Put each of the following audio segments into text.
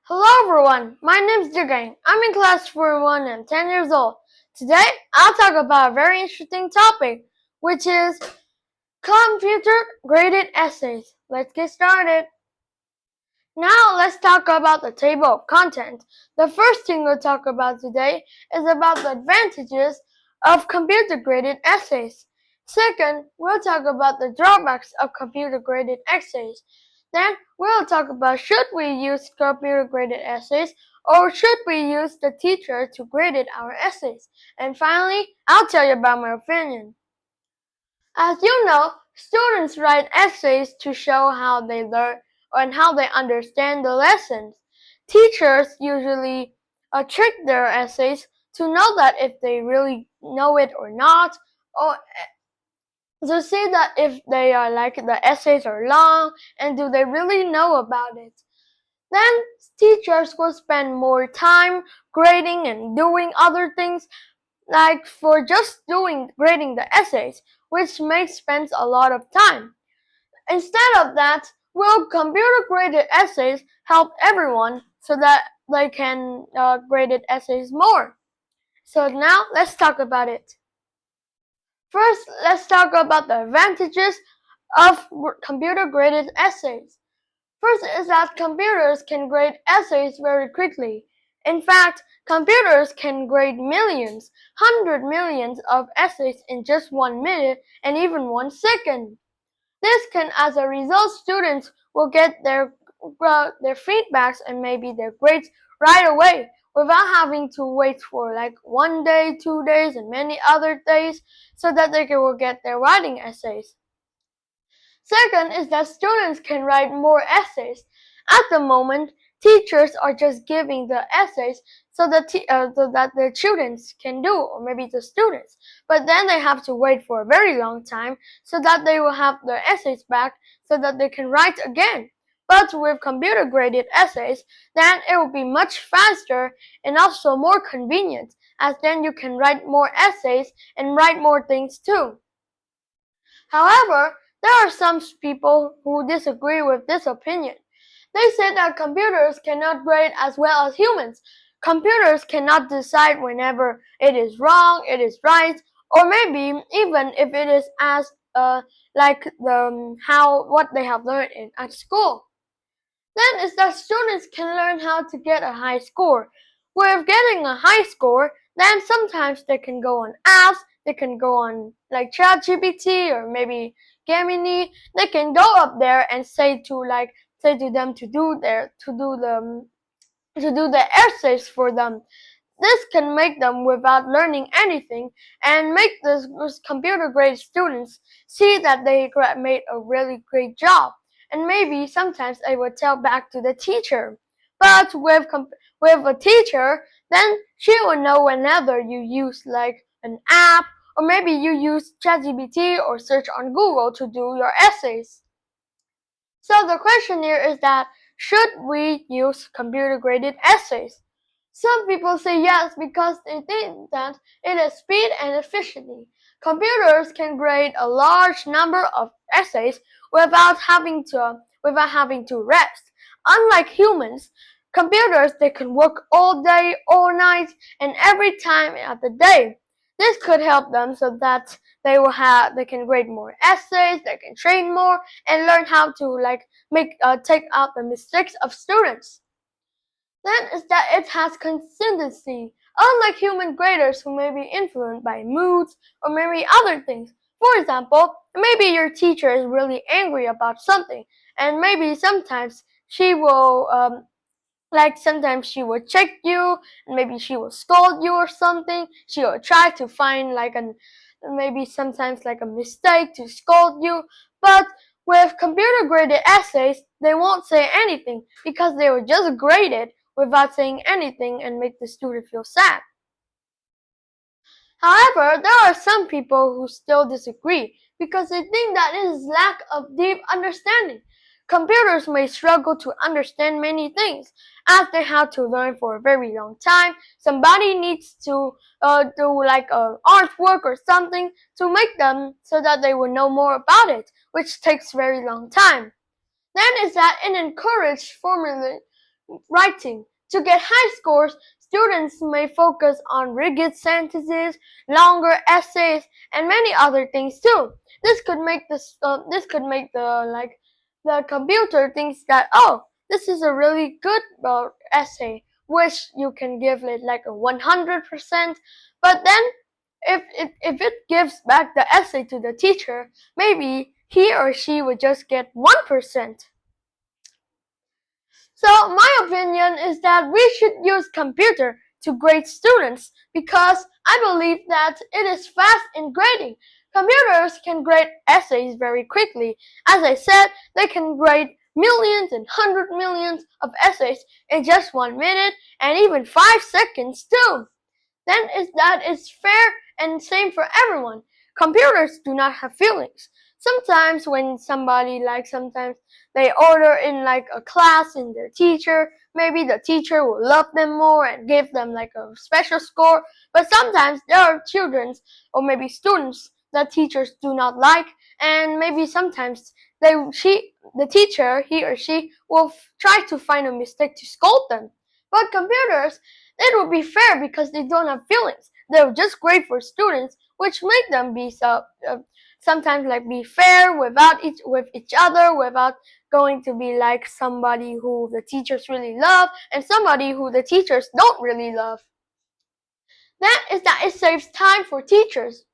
Hello everyone, my name is CHዔNG. I'm in class 41 and 10 years old. Today, I'll talk about a very interesting topic, which is computer-graded essays. Let's get started. Now, let's talk about the table of content. The first thing we'll talk about today is about the advantages of computer-graded essays. Second, we'll talk about the drawbacks of computer-graded essays. Then, we'll talk about should we use computer-graded essays or should we use the teacher to grade our essays. And finally, I'll tell you about my opinion. As you know, students write essays to show how they learn and how they understand the lessons. Teachers usually trick their essays to know that if they really know it or not, or to see that if they are like the essays are long and do they really know about it. Then teachers will spend more time grading and doing other things like for just grading the essays, which makes spend a lot of time. Instead of that, will computer-graded essays help everyone so that they can graded essays more? So now let's talk about it. First, let's talk about the advantages of computer-graded essays. First is that computers can grade essays very quickly. In fact, computers can grade millions, 100 millions of essays in just 1 minute and even 1 second. This can, as a result, students will get their feedbacks and maybe their grades right away without having to wait for like 1 day, 2 days, and many other days so that they will get their writing essays. Second is that students can write more essays. At the moment, teachers are just giving the essays so that the students can do, or maybe the students. But then they have to wait for a very long time so that they will have their essays back so that they can write again. But with computer-graded essays, then it will be much faster and also more convenient, as then you can write more essays and write more things too. However, there are some people who disagree with this opinion. They say that computers cannot grade as well as humans. Computers cannot decide whenever it is wrong, it is right, or maybe even if it is as like what they have learned at school. Then is that students can learn how to get a high score. With getting a high score, then sometimes they can go on apps, they can go on like ChatGPT or maybe Gemini. They can go up there and say to them to do the essays for them. This can make them without learning anything and make those computer grade students see that they made a really great job. And maybe sometimes I will tell back to the teacher. But with a teacher, then she will know whenever you use like an app or maybe you use ChatGPT or search on Google to do your essays. So the question here is that should we use computer-graded essays? Some people say yes because they think that it is speed and efficiency. Computers can grade a large number of essays without having to rest. Unlike humans, computers they can work all day, all night, and every time of the day. This could help them so that they can grade more essays, they can train more, and learn how to take out the mistakes of students. Then is that it has consistency, unlike human graders who may be influenced by moods or maybe other things. For example, maybe your teacher is really angry about something, and maybe sometimes she will sometimes she will check you, and maybe she will scold you or something. She will try to find maybe sometimes like a mistake to scold you. But with computer graded essays, they won't say anything because they will just grade it without saying anything and make the student feel sad. However, there are some people who still disagree because they think that it is lack of deep understanding. Computers may struggle to understand many things as they have to learn for a very long time. Somebody needs to do like artwork or something to make them so that they will know more about it, which takes very long time. Then is that it encourages writing. To get high scores, students may focus on rigid sentences, longer essays, and many other things too. This could make the computer thinks that, oh, this is a really good essay, which you can give it like a 100%. But then, if it gives back the essay to the teacher, maybe he or she would just get 1%. So my opinion is that we should use computer to grade students because I believe that it is fast in grading. Computers can grade essays very quickly. As I said, they can grade millions and 100 millions of essays in just 1 minute and even 5 seconds too. Then that is fair and same for everyone. Computers do not have feelings. Sometimes when sometimes they order in like a class in their teacher, maybe the teacher will love them more and give them like a special score. But sometimes there are children or maybe students that teachers do not like, and maybe sometimes the teacher, he or she, will try to find a mistake to scold them. But computers, it would be fair because they don't have feelings. They're just great for students, which make them be sometimes like be fair with each other, without going to be like somebody who the teachers really love and somebody who the teachers don't really love. That is that it saves time for teachers.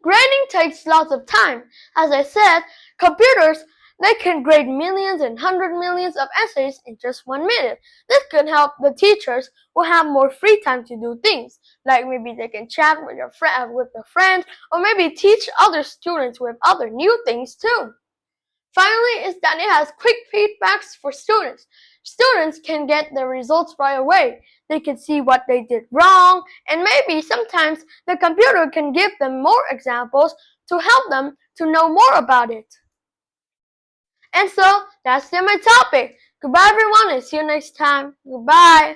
Grading takes lots of time. As I said, computers, they can grade millions and 100 millions of essays in just 1 minute. This could help the teachers who have more free time to do things, like maybe they can chat with a friend, or maybe teach other students with other new things too. Finally, is that it has quick feedbacks for students. Students can get the results right away. They can see what they did wrong, and maybe sometimes the computer can give them more examples to help them to know more about it. And so, that's my topic. Goodbye everyone, and see you next time. Goodbye.